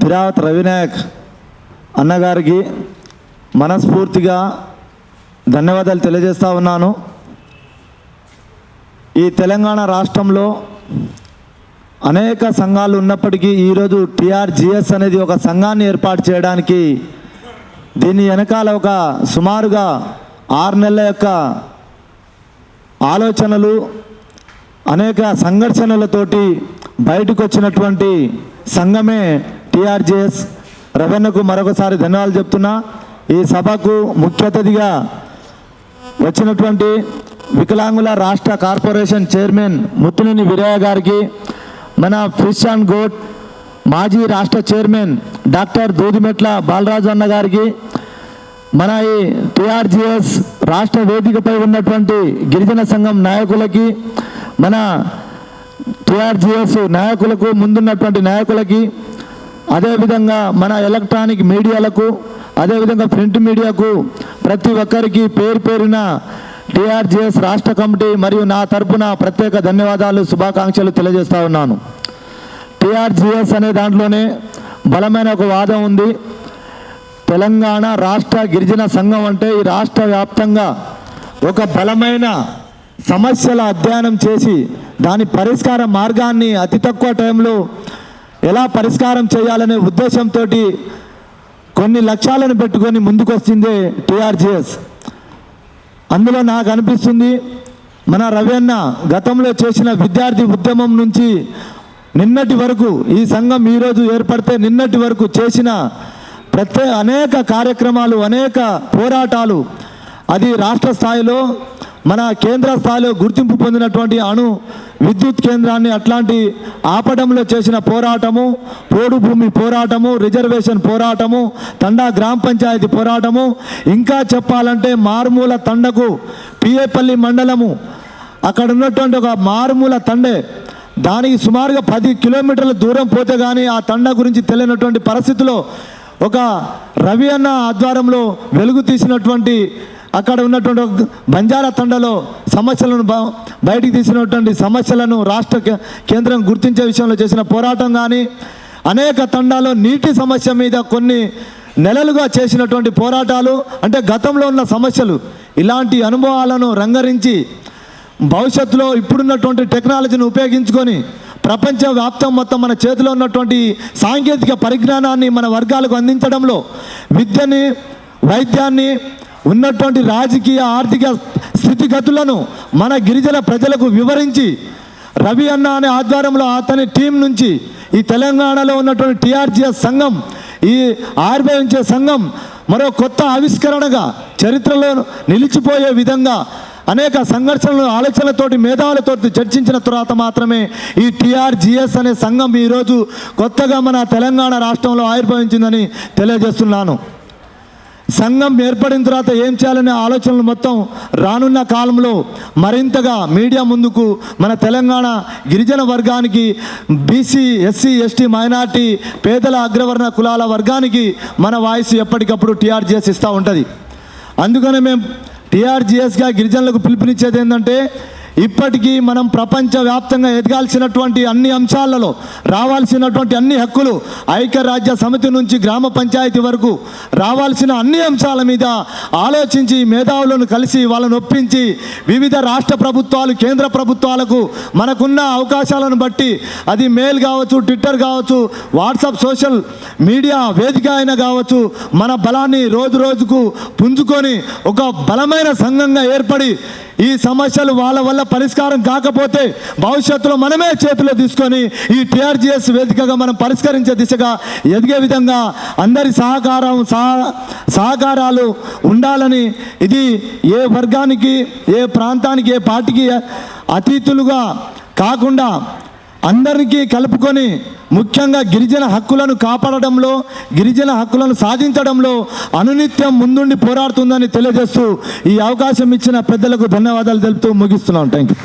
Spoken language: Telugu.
పిరావత్ రవినాయక్ అన్నగారికి మనస్ఫూర్తిగా ధన్యవాదాలు తెలియజేస్తా ఉన్నాను. ఈ తెలంగాణ రాష్ట్రంలో అనేక సంఘాలు ఉన్నప్పటికీ ఈరోజు టీఆర్జీఎస్ అనేది ఒక సంఘాన్ని ఏర్పాటు చేయడానికి దీని వెనకాల ఒక సుమారుగా 6 నెలల యొక్క ఆలోచనలు అనేక సంఘర్షణలతోటి బయటకు వచ్చినటువంటి సంఘమే టీఆర్జీఎస్. రవణకు మరొకసారి ధన్యవాదాలు చెప్తున్నా. ఈ సభకు ముఖ్య అతిథిగా వచ్చినటువంటి వికలాంగుల రాష్ట్ర కార్పొరేషన్ చైర్మన్ ముత్తునేని వీరయ్య గారికి, మన ఫిష్ అండ్ గోట్ మాజీ రాష్ట్ర చైర్మన్ డాక్టర్ దూదిమెట్ల బాలరాజు అన్న గారికి, మన ఈ టీఆర్జీఎస్ రాష్ట్ర వేదికపై ఉన్నటువంటి గిరిజన సంఘం నాయకులకి, మన టీఆర్జీఎస్ నాయకులకు, ముందున్నటువంటి నాయకులకి, అదేవిధంగా మన ఎలక్ట్రానిక్ మీడియాలకు, అదేవిధంగా ప్రింట్ మీడియాకు, ప్రతి ఒక్కరికి పేరు పేరున టీఆర్జీఎస్ రాష్ట్ర కమిటీ మరియు నా తరపున ప్రత్యేక ధన్యవాదాలు, శుభాకాంక్షలు తెలియజేస్తా ఉన్నాను. టీఆర్జీఎస్ అనే దాంట్లోనే బలమైన ఒక వాదం ఉంది. తెలంగాణ రాష్ట్ర గిరిజన సంఘం అంటే ఈ రాష్ట్ర వ్యాప్తంగా ఒక బలమైన సమస్యల అధ్యయనం చేసి దాని పరిష్కార మార్గాన్ని అతి తక్కువ టైంలో ఎలా పరిష్కారం చేయాలనే ఉద్దేశంతో కొన్ని లక్ష్యాలను పెట్టుకొని ముందుకొచ్చిందే టీఆర్జీఎస్. అందులో నాకు అనిపిస్తుంది, మన రవి అన్న గతంలో చేసిన విద్యార్థి ఉద్యమం నుంచి నిన్నటి వరకు, ఈ సంఘం ఈరోజు ఏర్పడితే నిన్నటి వరకు చేసిన అనేక కార్యక్రమాలు, అనేక పోరాటాలు, అది రాష్ట్ర స్థాయిలో, మన కేంద్ర స్థాయిలో గుర్తింపు పొందినటువంటి అణు విద్యుత్ కేంద్రాన్ని అట్లాంటి ఆపడంలో చేసిన పోరాటము, పోడు భూమి పోరాటము, రిజర్వేషన్ పోరాటము, తండా గ్రామ పంచాయతీ పోరాటము, ఇంకా చెప్పాలంటే మారుమూల తండకు పిఏపల్లి మండలము, అక్కడ ఉన్నటువంటి ఒక మారుమూల తండే, దానికి సుమారుగా 10 కిలోమీటర్ల దూరం పోతే కానీ ఆ తండా గురించి తెలియనటువంటి పరిస్థితిలో ఒక రవి అన్న ఆధ్వర్యంలో వెలుగు తీసినటువంటి, అక్కడ ఉన్నటువంటి బంజారా తండలో సమస్యలను బయటికి తీసినటువంటి సమస్యలను రాష్ట్ర కేంద్రం గుర్తించే విషయంలో చేసిన పోరాటం కానీ, అనేక తండాలో నీటి సమస్య మీద కొన్ని నెలలుగా చేసినటువంటి పోరాటాలు, అంటే గతంలో ఉన్న సమస్యలు, ఇలాంటి అనుభవాలను రంగరించి భవిష్యత్తులో ఇప్పుడున్నటువంటి టెక్నాలజీని ఉపయోగించుకొని ప్రపంచవ్యాప్తం మొత్తం మన చేతిలో ఉన్నటువంటి సాంకేతిక పరిజ్ఞానాన్ని మన వర్గాలకు అందించడంలో, విద్యని, వైద్యాన్ని, ఉన్నటువంటి రాజకీయ ఆర్థిక స్థితిగతులను మన గిరిజన ప్రజలకు వివరించి, రవి అన్న అనే ఆధ్వర్యంలో అతని టీం నుంచి ఈ తెలంగాణలో ఉన్నటువంటి టీఆర్జీఎస్ సంఘం, ఈ ఆవిర్భవించే సంఘం మరో కొత్త ఆవిష్కరణగా చరిత్రలో నిలిచిపోయే విధంగా అనేక సంఘర్షణలు, ఆలోచనలతోటి, మేధావులతో చర్చించిన తర్వాత మాత్రమే ఈ టీఆర్జీఎస్ అనే సంఘం ఈరోజు కొత్తగా మన తెలంగాణ రాష్ట్రంలో ఆవిర్భవించిందని తెలియజేస్తున్నాను. సంఘం ఏర్పడిన తర్వాత ఏం చేయాలనే ఆలోచనలు మొత్తం రానున్న కాలంలో మరింతగా మీడియా ముందుకు మన తెలంగాణ గిరిజన వర్గానికి, బీసీ, ఎస్సీ, ఎస్టీ, మైనార్టీ, పేదల, అగ్రవర్ణ కులాల వర్గానికి మన వాయిస్ ఎప్పటికప్పుడు టీఆర్జీఎస్ ఇస్తూ ఉంటుంది. అందుకనే మేము టీఆర్జీఎస్గా గిరిజనులకు పిలుపునిచ్చేది ఏంటంటే, ఇప్పటికీ మనం ప్రపంచవ్యాప్తంగా ఎదగాల్సినటువంటి అన్ని అంశాలలో రావాల్సినటువంటి అన్ని హక్కులు, ఐక్యరాజ్య సమితి నుంచి గ్రామ పంచాయతీ వరకు రావాల్సిన అన్ని అంశాల మీద ఆలోచించి మేధావులను కలిసి వాళ్ళను ఒప్పించి వివిధ రాష్ట్ర ప్రభుత్వాలు, కేంద్ర ప్రభుత్వాలకు మనకున్న అవకాశాలను బట్టి, అది మెయిల్ కావచ్చు, ట్విట్టర్ కావచ్చు, వాట్సాప్ సోషల్ మీడియా వేదిక అయినా కావచ్చు, మన బలాన్ని రోజు రోజుకు పుంజుకొని ఒక బలమైన సంఘంగా ఏర్పడి ఈ సమస్యలు వాళ్ళ వల్ల పరిష్కారం కాకపోతే భవిష్యత్తులో మనమే చేతిలో తీసుకొని ఈ టీఆర్జీఎస్ వేదికగా మనం పరిష్కరించే దిశగా ఎదిగే విధంగా అందరి సహకారాలు ఉండాలని, ఇది ఏ వర్గానికి, ఏ ప్రాంతానికి, ఏ పార్టీకి అతీతులుగా కాకుండా అందరికీ కలుపుకొని ముఖ్యంగా గిరిజన హక్కులను కాపాడడంలో, గిరిజన హక్కులను సాధించడంలో అనునిత్యం ముందుండి పోరాడుతుందని తెలియజేస్తూ ఈ అవకాశం ఇచ్చిన పెద్దలకు ధన్యవాదాలు తెలుపుతూ ముగిస్తున్నాను. Thank you.